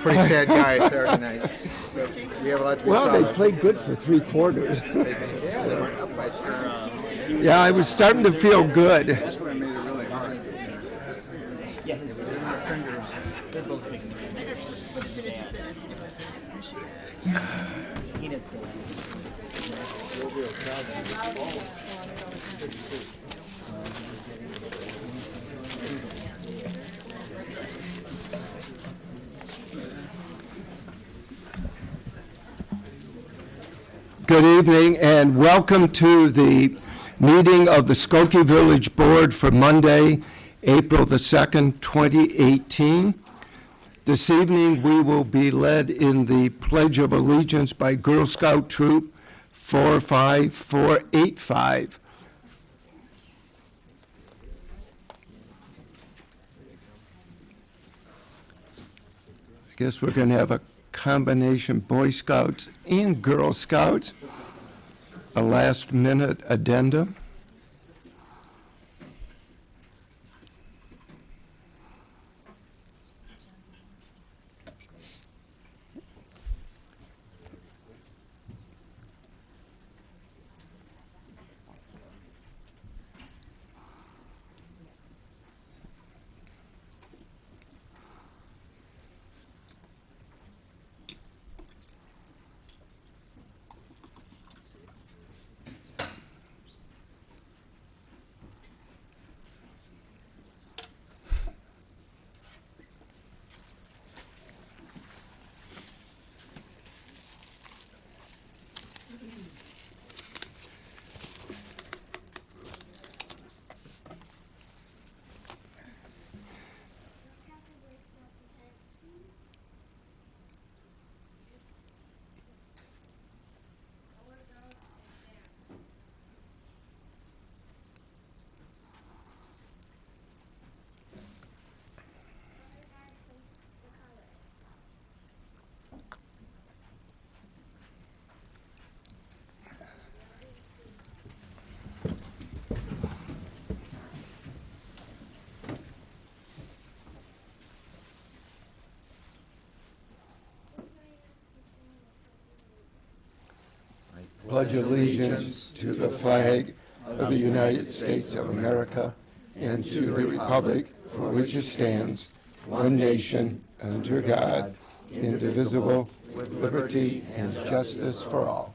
Pretty sad guys there tonight. We have a lot to be Well, proud they of. played good for 3/4. Yeah, they went up by 10. Yeah, I was starting to feel good. That's what made it really hard. Good evening and welcome to the meeting of the Skokie Village Board for Monday, April the 2nd, 2018. This evening we will be led in the Pledge of Allegiance by Girl Scout Troop 45485. I guess we're going to have a combination Boy Scouts and Girl Scouts. A last-minute addendum. Pledge allegiance to the flag of the United States of America and to the republic for which it stands, one nation, under God, indivisible, with liberty and justice for all.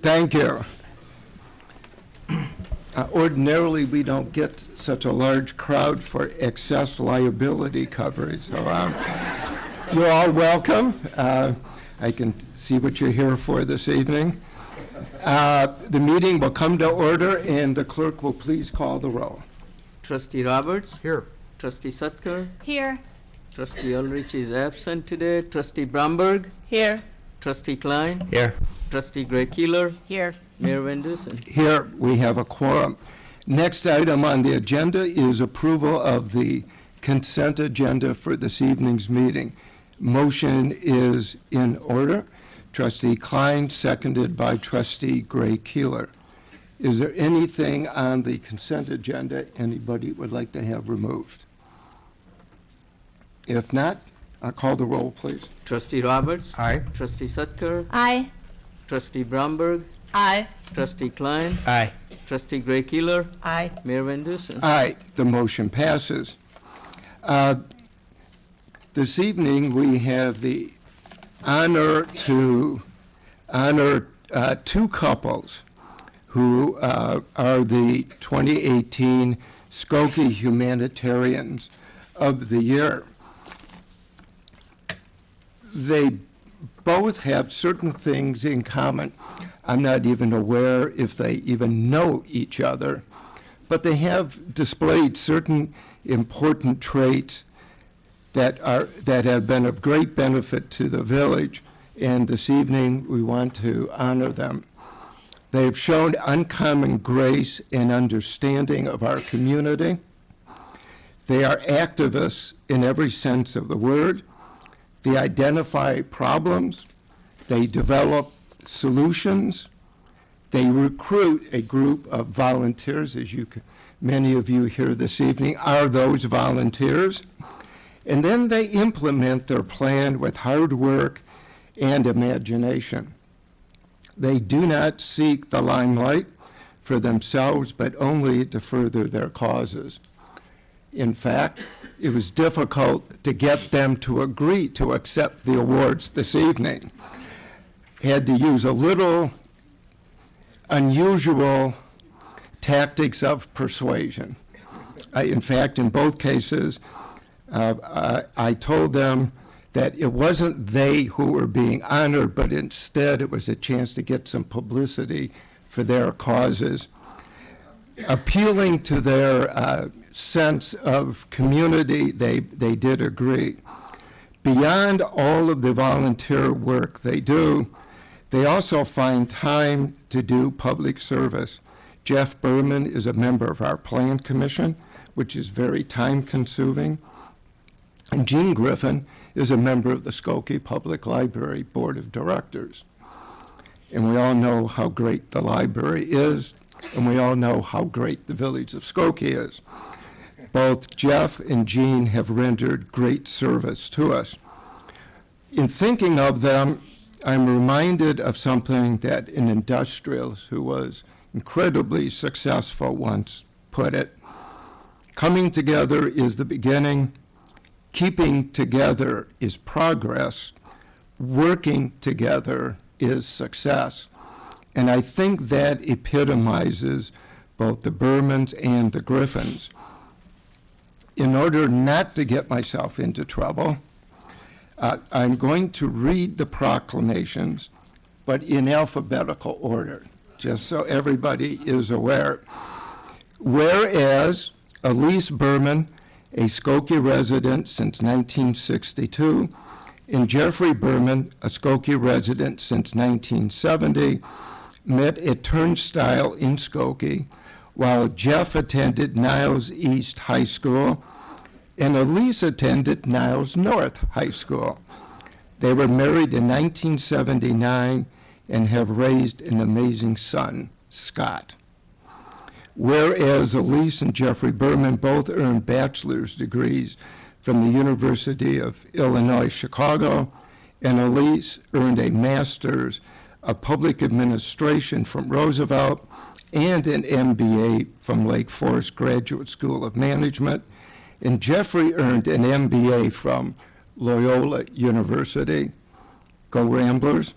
Thank you. Ordinarily, we don't get such a large crowd for excess liability coverage. So you're all welcome. I can see what you're here for this evening. The meeting will come to order, and the clerk will please call the roll. Trustee Roberts? Here. Trustee Sutker? Here. Trustee Ulrich is absent today. Trustee Bromberg? Here. Trustee Klein? Here. Trustee Gray Keeler? Here. Mayor Van Dusen? Here we have a quorum. Next item on the agenda is approval of the consent agenda for this evening's meeting. Motion is in order. Trustee Klein, seconded by Trustee Gray Keeler. Is there anything on the consent agenda anybody would like to have removed? If not, I'll call the roll, please. Trustee Roberts? Aye. Trustee Sutker? Aye. Trustee Bromberg? Aye. Trustee Klein? Aye. Trustee Gray Keeler? Aye. Mayor Van Dusen? Aye, the motion passes. This evening, we have the honor to honor two couples who are the 2018 Skokie Humanitarians of the Year. They both have certain things in common. I'm not even aware if they even know each other, but they have displayed certain important traits that have been of great benefit to the village, and this evening we want to honor them. They have shown uncommon grace and understanding of our community. They are activists in every sense of the word. They identify problems. They develop solutions. They recruit a group of volunteers, as many of you here this evening are those volunteers. And then they implement their plan with hard work and imagination. They do not seek the limelight for themselves, but only to further their causes. In fact, it was difficult to get them to agree to accept the awards this evening. Had to use a little unusual tactics of persuasion. In fact, in both cases, I told them that it wasn't they who were being honored, but instead it was a chance to get some publicity for their causes. Appealing to their sense of community, they did agree. Beyond all of the volunteer work they do, they also find time to do public service. Jeff Berman is a member of our Plan Commission, which is very time-consuming. And Jean Griffin is a member of the Skokie Public Library Board of Directors. And we all know how great the library is, and we all know how great the village of Skokie is. Both Jeff and Jean have rendered great service to us. In thinking of them, I'm reminded of something that an industrialist who was incredibly successful once put it. Coming together is the beginning. Keeping together is progress. Working together is success. And I think that epitomizes both the Bermans and the Griffins. In order not to get myself into trouble, I'm going to read the proclamations, but in alphabetical order, just so everybody is aware. Whereas Elise Berman, a Skokie resident since 1962, and Jeffrey Berman, a Skokie resident since 1970, met at Turnstile in Skokie, while Jeff attended Niles East High School and Elise attended Niles North High School. They were married in 1979 and have raised an amazing son, Scott. Whereas Elise and Jeffrey Berman both earned bachelor's degrees from the University of Illinois, Chicago, and Elise earned a master's of public administration from Roosevelt and an MBA from Lake Forest Graduate School of Management, and Jeffrey earned an MBA from Loyola University. Go Ramblers.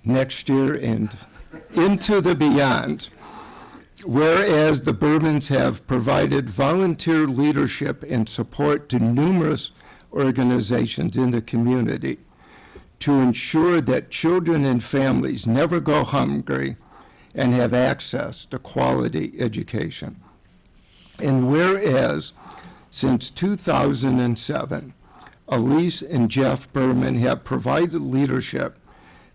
Next year and into the beyond. Whereas the Bermans have provided volunteer leadership and support to numerous organizations in the community to ensure that children and families never go hungry and have access to quality education. And whereas since 2007, Elise and Jeff Berman have provided leadership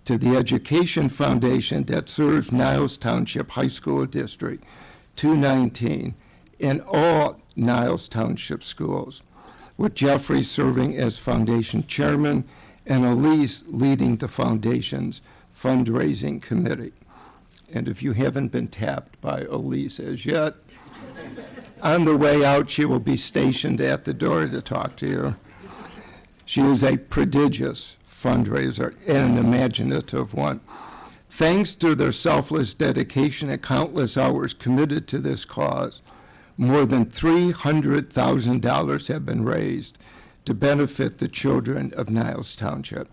to the Education Foundation that serves Niles Township High School District 219 and all Niles Township schools, with Jeffrey serving as foundation chairman and Elise leading the foundation's fundraising committee. And if you haven't been tapped by Elise as yet, on the way out, she will be stationed at the door to talk to you. She is a prodigious fundraiser and an imaginative one. Thanks to their selfless dedication and countless hours committed to this cause, more than $300,000 have been raised to benefit the children of Niles Township.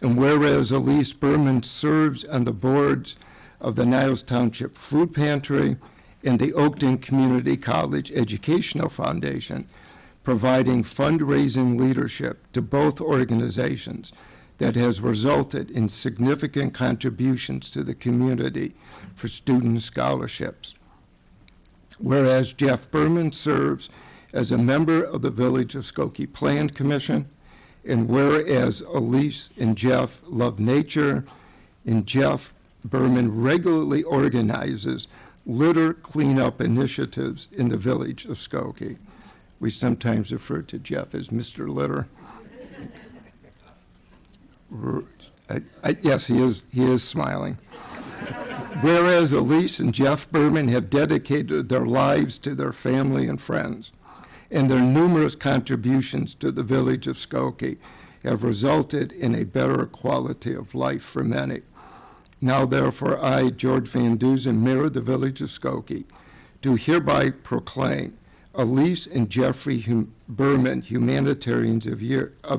And whereas Elise Berman serves on the boards of the Niles Township Food Pantry and the Oakton Community College Educational Foundation, providing fundraising leadership to both organizations that has resulted in significant contributions to the community for student scholarships. Whereas Jeff Berman serves as a member of the Village of Skokie Plan Commission, and whereas Elise and Jeff love nature, and Jeff Berman regularly organizes litter cleanup initiatives in the village of Skokie. We sometimes refer to Jeff as Mr. Litter. Yes, he is smiling. Whereas Elise and Jeff Berman have dedicated their lives to their family and friends, and their numerous contributions to the village of Skokie have resulted in a better quality of life for many. Now, therefore, I, George Van Dusen, Mayor of the Village of Skokie, do hereby proclaim Elise and Jeffrey Berman Humanitarians of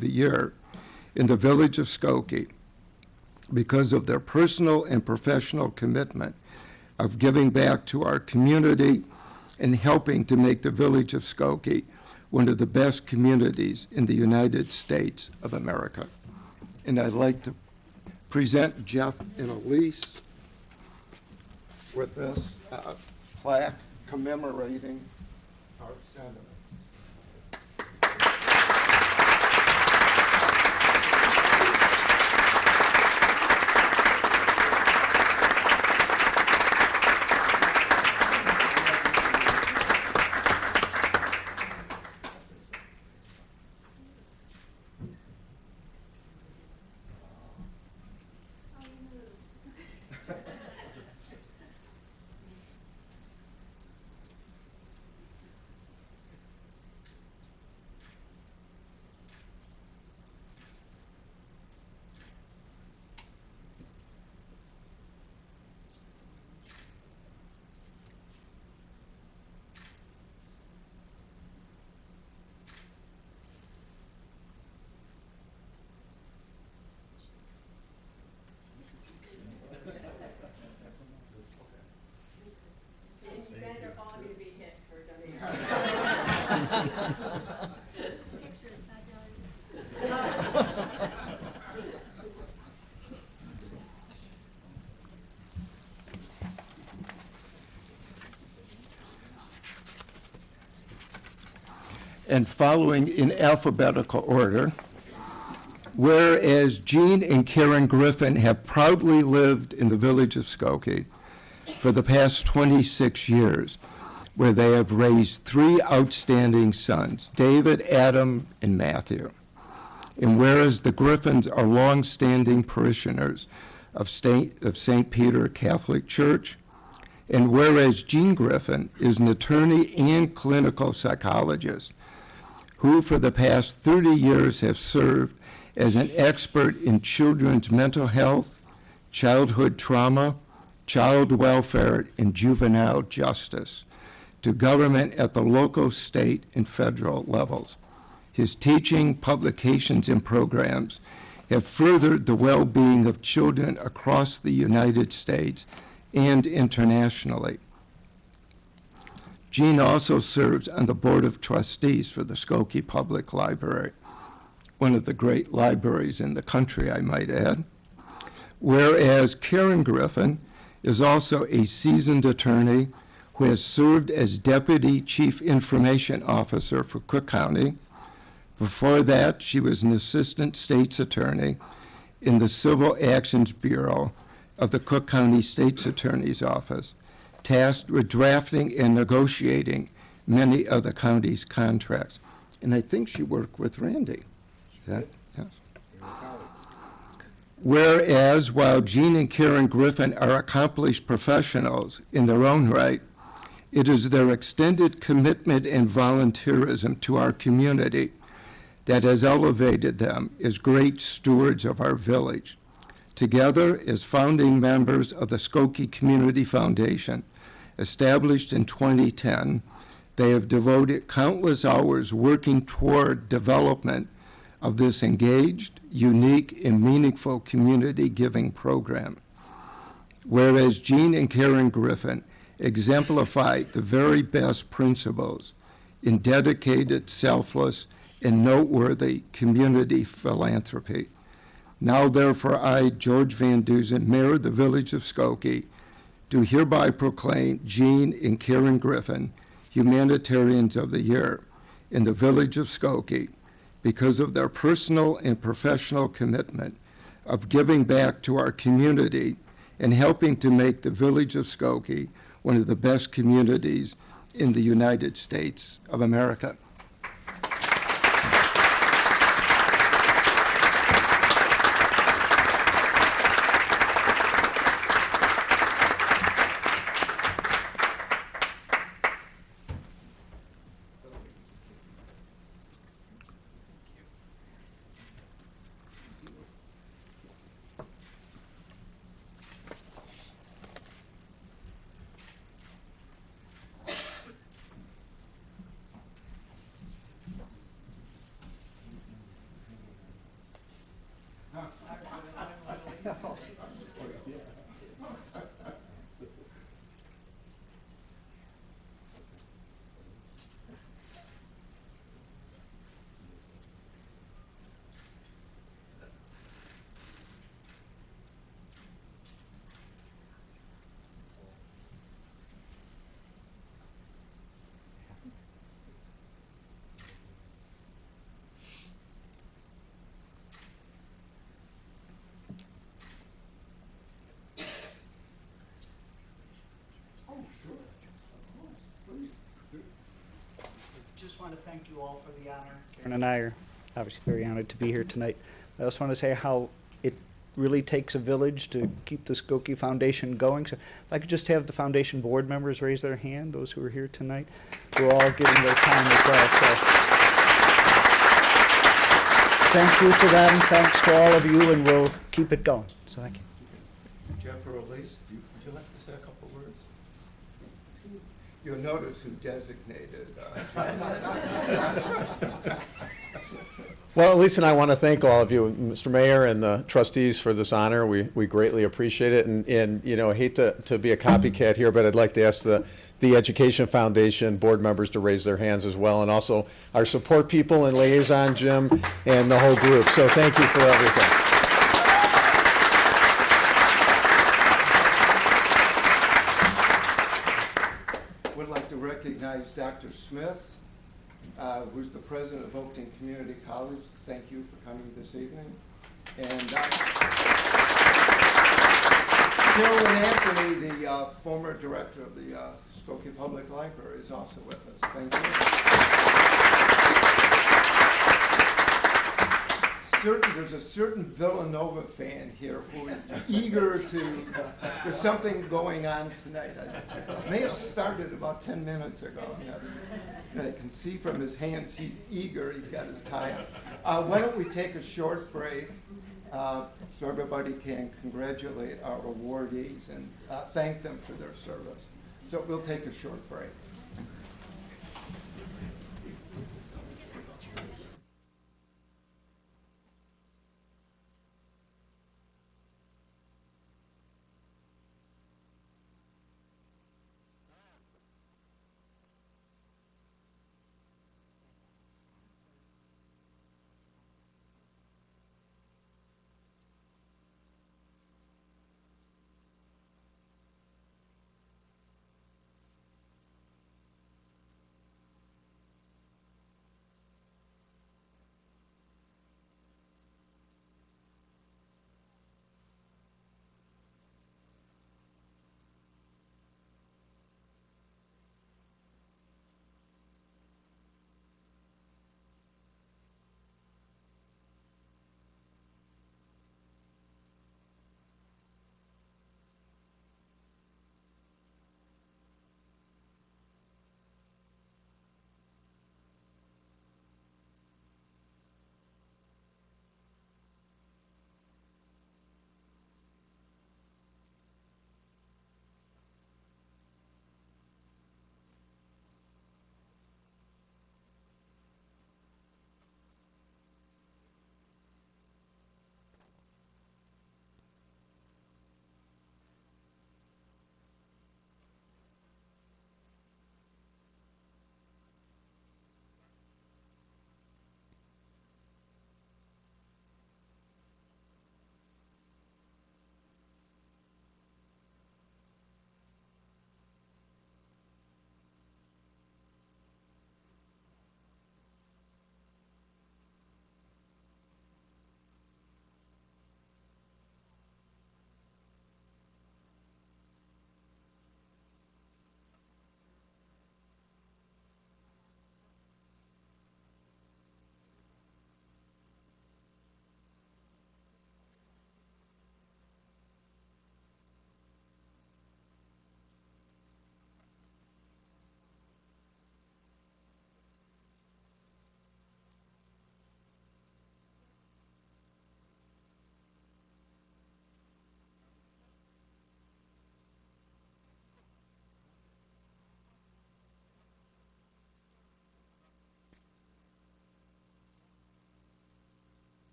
the Year in the Village of Skokie because of their personal and professional commitment of giving back to our community and helping to make the Village of Skokie one of the best communities in the United States of America. And I'd like to present Jeff and Elise with this plaque commemorating our sentiments. And following in alphabetical order, whereas Jean and Karen Griffin have proudly lived in the village of Skokie for the past 26 years, where they have raised 3 outstanding sons, David, Adam, and Matthew. And whereas the Griffins are long-standing parishioners of St. Peter Catholic Church, and whereas Jean Griffin is an attorney and clinical psychologist who for the past 30 years have served as an expert in children's mental health, childhood trauma, child welfare, and juvenile justice to government at the local, state, and federal levels. His teaching, publications, and programs have furthered the well-being of children across the United States and internationally. Jean also serves on the Board of Trustees for the Skokie Public Library, one of the great libraries in the country, I might add. Whereas Karen Griffin is also a seasoned attorney who has served as Deputy Chief Information Officer for Cook County. Before that, she was an Assistant State's Attorney in the Civil Actions Bureau of the Cook County State's Attorney's Office, tasked with drafting and negotiating many of the county's contracts. And I think she worked with Randy. Is that, yes. Whereas, while Jean and Karen Griffin are accomplished professionals in their own right, it is their extended commitment and volunteerism to our community that has elevated them as great stewards of our village. Together, as founding members of the Skokie Community Foundation, established in 2010, they have devoted countless hours working toward development of this engaged, unique, and meaningful community giving program. Whereas Jean and Karen Griffin exemplify the very best principles in dedicated, selfless, and noteworthy community philanthropy. Now, therefore, I, George Van Dusen, Mayor of the Village of Skokie, do hereby proclaim Jean and Karen Griffin Humanitarians of the Year in the Village of Skokie because of their personal and professional commitment of giving back to our community and helping to make the village of Skokie one of the best communities in the United States of America. Just want to thank you all for the honor. Karen and I are obviously very honored to be here tonight. I also want to say how it really takes a village to keep the Skokie Foundation going. So if I could just have the foundation board members raise their hand, those who are here tonight, who are all giving their time as well. So thank you to them, thanks to all of you, and we'll keep it going. So thank you. Jeff or Elise, would you like to say a couple words? You'll notice who designated. Well, Elise and I want to thank all of you, Mr. Mayor and the trustees, for this honor. We greatly appreciate it. And you know, I hate to be a copycat here, but I'd like to ask the Education Foundation board members to raise their hands as well, and also our support people and liaison, Jim, and the whole group. So thank you for everything. Would like to recognize Dr. Smith, who's the president of Oakton Community College. Thank you for coming this evening. And Carolyn Anthony, the former director of the Skokie Public Library, is also with us. Thank you. There's a certain Villanova fan here who is eager to, there's something going on tonight. I may have started about 10 minutes ago. I can see from his hands he's eager, he's got his tie on. Why don't we take a short break so everybody can congratulate our awardees and thank them for their service. So we'll take a short break.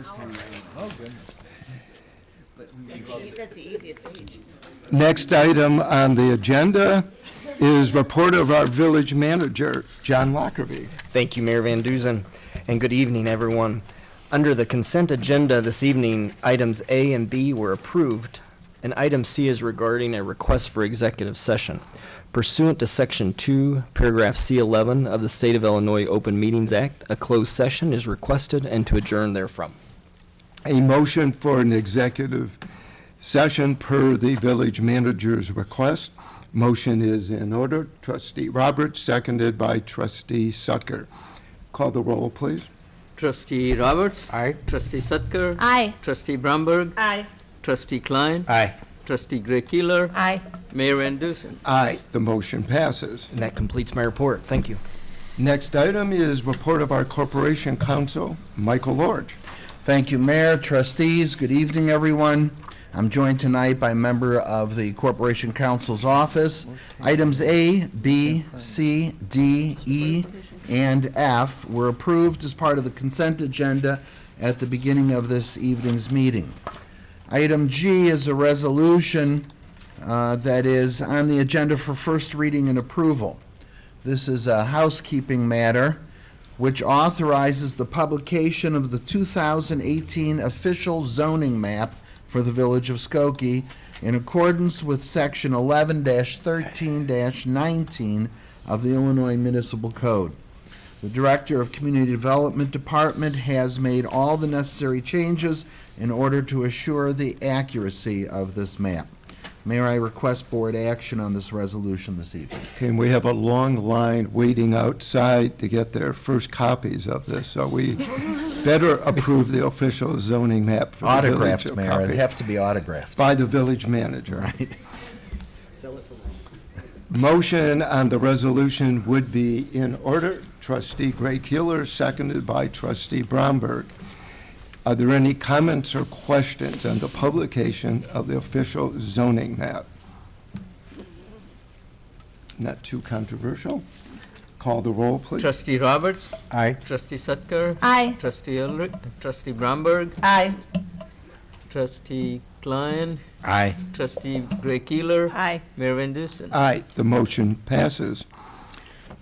Oh, goodness. That's the easiest age. Next item on the agenda is report of our village manager, John Lockerbie. Thank you, Mayor Van Duzen, and good evening, everyone. Under the consent agenda this evening, items A and B were approved, and item C is regarding a request for executive session. Pursuant to Section 2, Paragraph C11 of the State of Illinois Open Meetings Act, a closed session is requested and to adjourn therefrom. A motion for an executive session per the village manager's request. Motion is in order. Trustee Roberts, seconded by Trustee Sutker. Call the roll, please. Trustee Roberts. Aye. Trustee Sutker. Aye. Trustee Bromberg. Aye. Trustee Klein. Aye. Trustee Gray Keeler. Aye. Mayor Van Dusen. Aye. The motion passes. And that completes my report. Thank you. Next item is report of our corporation counsel, Michael Lorge. Thank you, Mayor, trustees. Good evening, everyone. I'm joined tonight by a member of the Corporation Counsel's office. Items A, B, C, D, E, and F were approved as part of the consent agenda at the beginning of this evening's meeting. Item G is a resolution that is on the agenda for first reading and approval. This is a housekeeping matter which authorizes the publication of the 2018 official zoning map for the Village of Skokie in accordance with Section 11-13-19 of the Illinois Municipal Code. The Director of Community Development Department has made all the necessary changes in order to assure the accuracy of this map. Mayor, I request board action on this resolution this evening. Okay, and we have a long line waiting outside to get their first copies of this, so we better approve the official zoning map for the village Autographed, of Mayor. Skokie They have to be autographed. by the village manager. Right. Motion on the resolution would be in order. Trustee Gray Keeler, seconded by Trustee Bromberg. Are there any comments or questions on the publication of the official zoning map? Not too controversial. Call the roll, please. Trustee Roberts. Aye. Trustee Sutker. Aye. Trustee Ulrich. Trustee Bromberg. Aye. Trustee Klein. Aye. Trustee Gray Keeler. Aye. Mayor Van Dusen. Aye, the motion passes.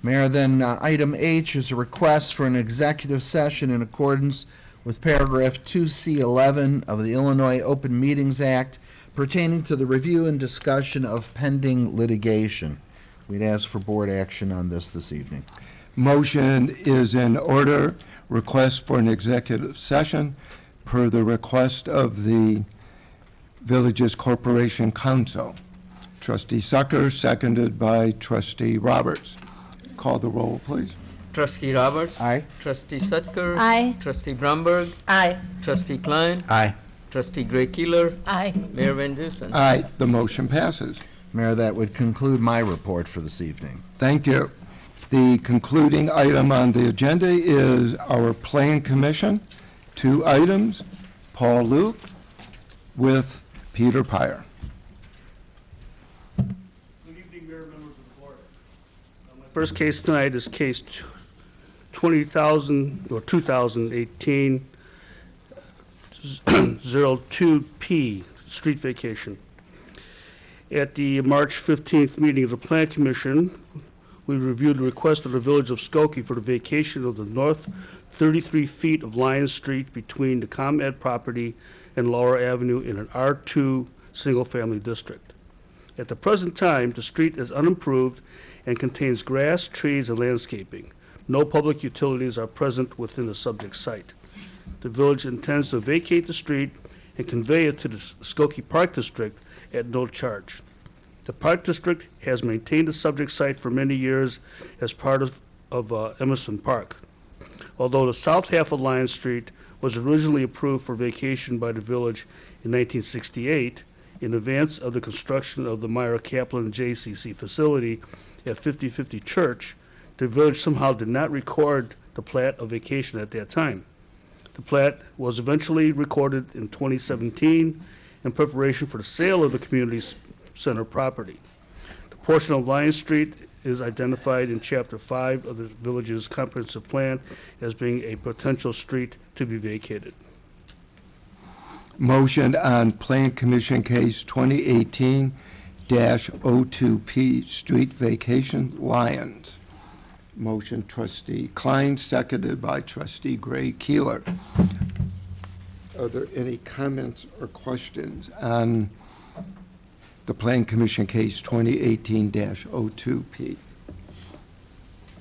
Mayor, then item H is a request for an executive session in accordance with paragraph 2C11 of the Illinois Open Meetings Act pertaining to the review and discussion of pending litigation. We'd ask for board action on this evening. Motion is in order. Request for an executive session per the request of the Villages Corporation Council. Trustee Sucker, seconded by Trustee Roberts. Call the roll, please. Trustee Roberts. Aye. Trustee Sutker. Aye. Trustee Bromberg. Aye. Trustee Klein. Aye. Trustee Gray Keeler. Aye. Mayor Van Dusen. Aye, the motion passes. Mayor, that would conclude my report for this evening. Thank you. The concluding item on the agenda is our Plan Commission. 2 items, Paul Luke with Peter Pyer. Good evening, Mayor, members of the board. My first case tonight is case 2018 02P, street vacation. At the March 15th meeting of the Plan Commission, we reviewed the request of the Village of Skokie for the vacation of the north 33 feet of Lion Street between the ComEd property and Laura Avenue in an R2 single-family district. At the present time, the street is unimproved and contains grass, trees, and landscaping. No public utilities are present within the subject site. The village intends to vacate the street and convey it to the Skokie Park District at no charge. The Park District has maintained the subject site for many years as part of Emerson Park. Although the south half of Lion Street was originally approved for vacation by the village in 1968, in advance of the construction of the Myra Kaplan JCC facility at 5050 Church, the village somehow did not record the plat of vacation at that time. The plat was eventually recorded in 2017 in preparation for the sale of the community center property. The portion of Lion Street is identified in Chapter 5 of the village's comprehensive plan as being a potential street to be vacated. Motion on Plan Commission Case 2018-02P, Street Vacation Lions. Motion trustee Klein, seconded by trustee Gray Keeler. Are there any comments or questions on the Plan Commission Case 2018-02P?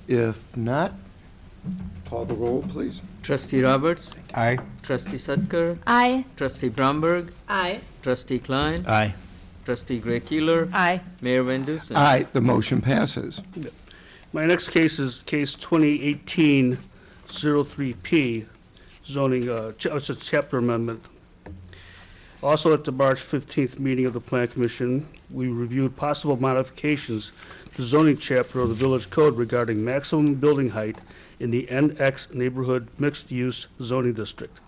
If not, call the roll, please. Trustee Roberts, Aye. trustee Sutker, Aye. trustee Bromberg, Aye. trustee Klein, Aye. trustee Gray Keeler, Aye. Mayor Van Dusen. Aye, the motion passes. My next case is case 2018-03P, zoning, it's a chapter amendment. Also at the March 15th meeting of the Plan Commission, we reviewed possible modifications to zoning chapter of the Village Code regarding maximum building height in the NX neighborhood mixed-use zoning district.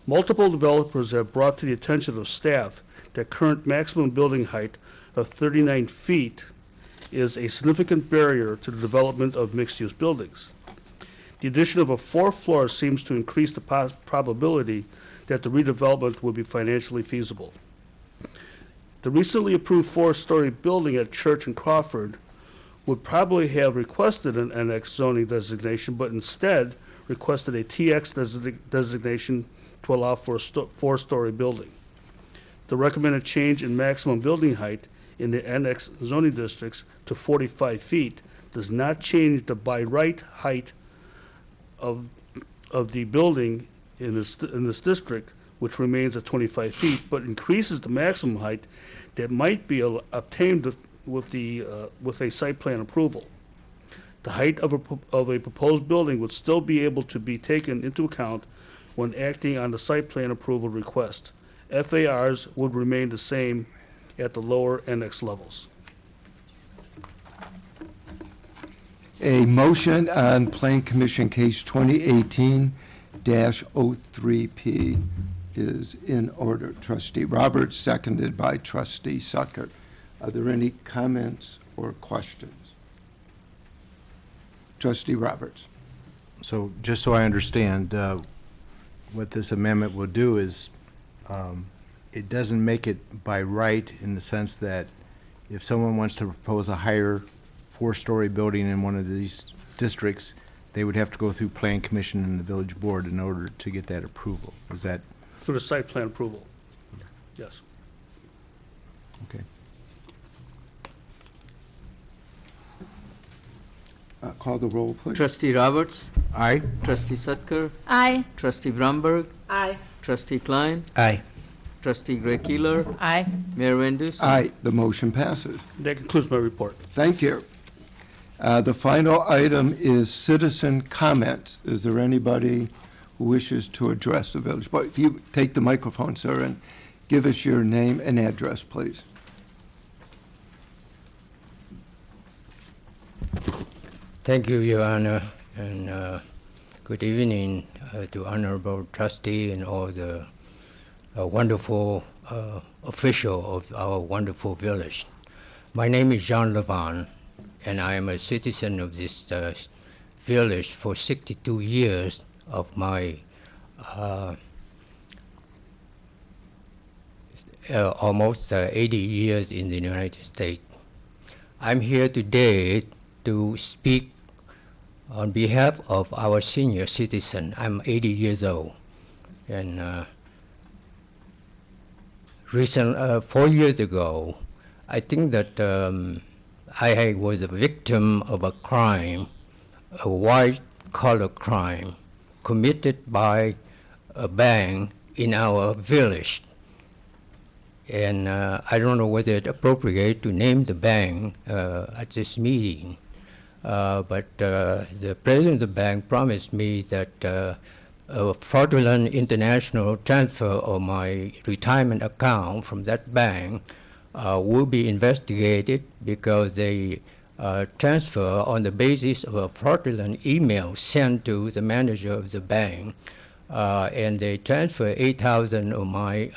Multiple developers have brought to the attention of staff that current maximum building height of 39 feet is a significant barrier to the development of mixed-use buildings. The addition of a fourth floor seems to increase the probability that the redevelopment will be financially feasible. The recently approved four-story building at Church and Crawford would probably have requested an NX zoning designation, but instead requested a TX designation to allow for a four-story building. The recommended change in maximum building height in the NX zoning districts to 45 feet does not change the by right height of the building in this district, which remains at 25 feet, but increases the maximum height that might be obtained with a site plan approval. The height of a proposed building would still be able to be taken into account when acting on the site plan approval request. FARs would remain the same at the lower NX levels. A motion on Plan Commission Case 2018-03P is in order. Trustee Roberts, seconded by trustee Sutker. Are there any comments or questions? Trustee Roberts. So just so I understand, what this amendment will do is, it doesn't make it by right in the sense that if someone wants to propose a higher four-story building in one of these districts, they would have to go through Plan Commission and the Village Board in order to get that approval. Is that Through the site plan approval. Yes. okay? Call the roll, please. Trustee Roberts, Aye? trustee Sutker, Aye. trustee Bromberg, Aye. trustee Klein, Aye. trustee Gray Keeler, Aye. Mayor Van Dusen. Aye, the motion passes. That concludes my report. Thank you. The final item is citizen comments. Is there anybody who wishes to address the village board? If you take the microphone, sir, and give us your name and address, please. Thank you, Your Honor, and good evening to Honorable Trustee and all the wonderful official of our wonderful village. My name is Jean Levin, and I am a citizen of this village for 62 years of my almost 80 years in the United States. I'm here today to speak on behalf of our senior citizen. I'm 80 years old, and 4 years ago, I think that I was a victim of a crime, a white-collar crime, committed by a bank in our village. And I don't know whether it's appropriate to name the bank at this meeting. But the president of the bank promised me that a fraudulent international transfer of my retirement account from that bank will be investigated because they transfer on the basis of a fraudulent email sent to the manager of the bank, and they transfer $8,000 of my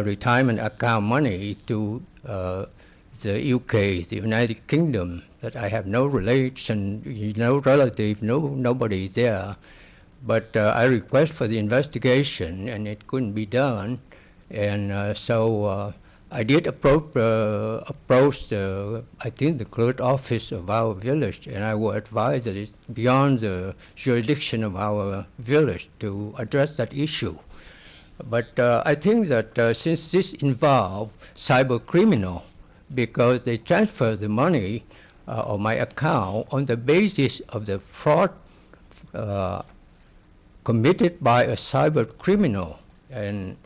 retirement account money to the UK, the United Kingdom, that I have no relation, no relative, nobody there. but I request for the investigation, and it couldn't be done. And so I did approach, I think, the clerk office of our village, and I was advised that it's beyond the jurisdiction of our village to address that issue. But I think that since this involved cyber criminal, because they transfer the money on my account on the basis of the fraud committed by a cyber criminal, and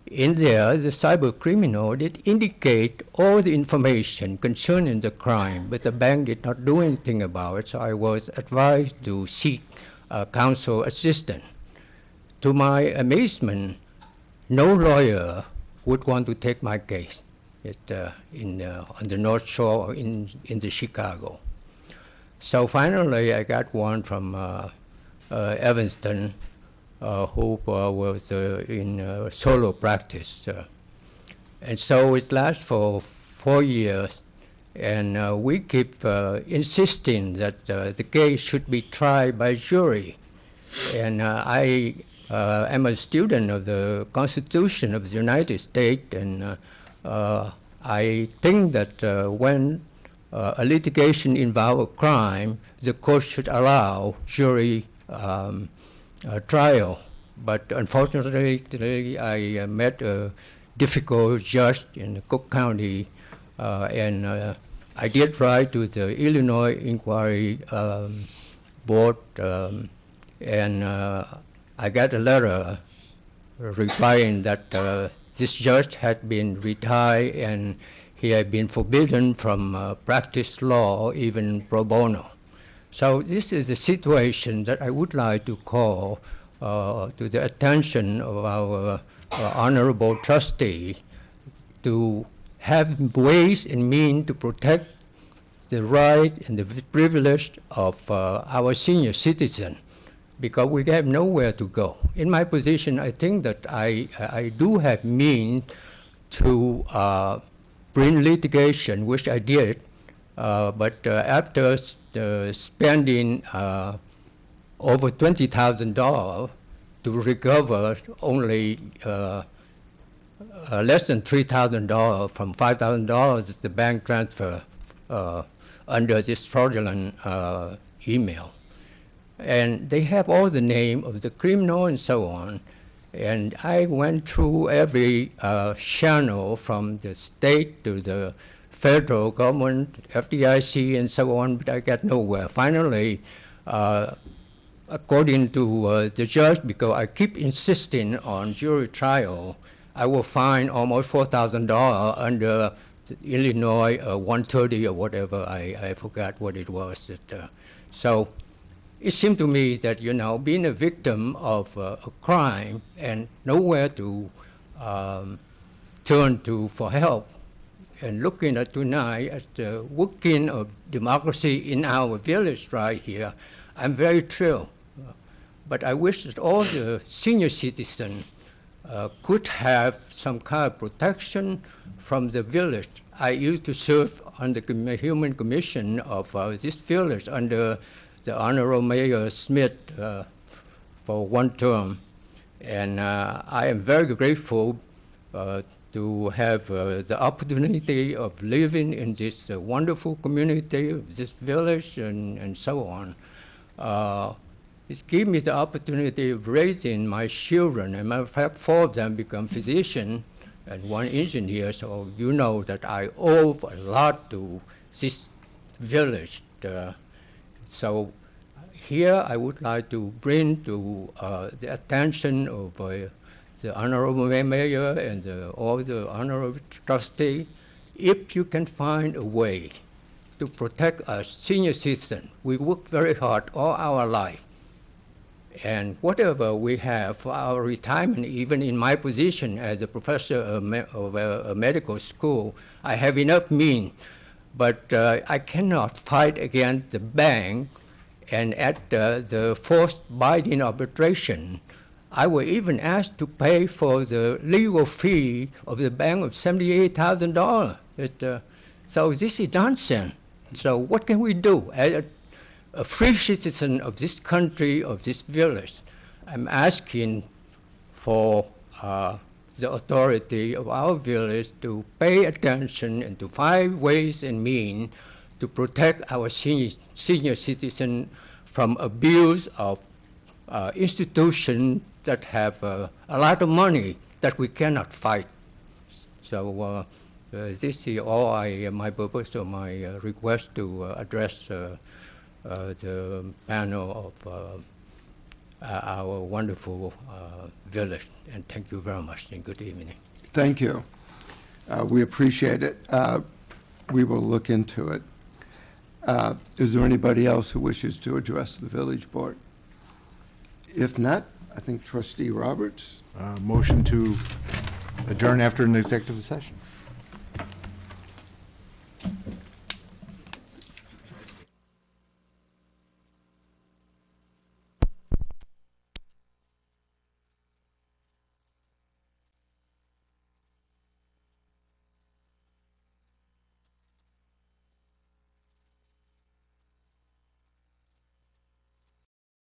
in there, the cyber criminal did indicate all the information concerning the crime, but the bank did not do anything about it, so I was advised to seek counsel assistance. To my amazement, no lawyer would want to take my case on the North Shore or in the Chicago. So finally, I got one from Evanston, who was in solo practice. And so it lasts for 4 years, and we keep insisting that the case should be tried by jury. And I am a student of the Constitution of the United States, and I think that when a litigation involves a crime, the court should allow jury trial. But unfortunately, I met a difficult judge in Cook County, and I did write to the Illinois Inquiry Board, and I got a letter replying that this judge had been retired and he had been forbidden from practice law, even pro bono. So this is a situation that I would like to call to the attention of our honorable trustee to have ways and means to protect the right and the privilege of our senior citizen, because we have nowhere to go. In my position, I think that I do have means to bring litigation, which I did, but after spending over $20,000 to recover only less than $3,000 from $5,000 the bank transfer under this fraudulent email. And they have all the name of the criminal and so on. And I went through every channel from the state to the federal government, FDIC, and so on, but I got nowhere. Finally, according to the judge, because I keep insisting on jury trial, I will find almost $4,000 under Illinois 130 or whatever. I forgot what it was. So it seemed to me that, you know, being a victim of a crime and nowhere to turn to for help, and looking at tonight at the working of democracy in our village right here, I'm very thrilled. But I wish that all the senior citizens could have some kind of protection from the village. I used to serve on the Human Commission of this village under the Honorable Mayor Smith for one term. And I am very grateful to have the opportunity of living in this wonderful community of this village and so on. It gave me the opportunity of raising my children, and matter of fact, 4 of them become physicians and 1 engineer, so you know that I owe a lot to this village. So here I would like to bring to the attention of the Honorable Mayor and all the Honorable Trustee, if you can find a way to protect us senior citizens. We work very hard all our life. And whatever we have for our retirement, even in my position as a professor of a medical school, I have enough means. But I cannot fight against the bank, and at the forced binding arbitration, I was even asked to pay for the legal fee of the bank of $78,000. So this is nonsense. So what can we do? a free citizen of this country, of this village, I'm asking for the authority of our village to pay attention and to find ways and means to protect our senior citizen from abuse of institutions that have a lot of money that we cannot fight. So this is all my purpose of my request to address the panel of our wonderful village. And thank you very much and good evening. Thank you. We appreciate it. We will look into it. Is there anybody else who wishes to address the village board? If not, I think Trustee Roberts. Motion to adjourn after an executive session.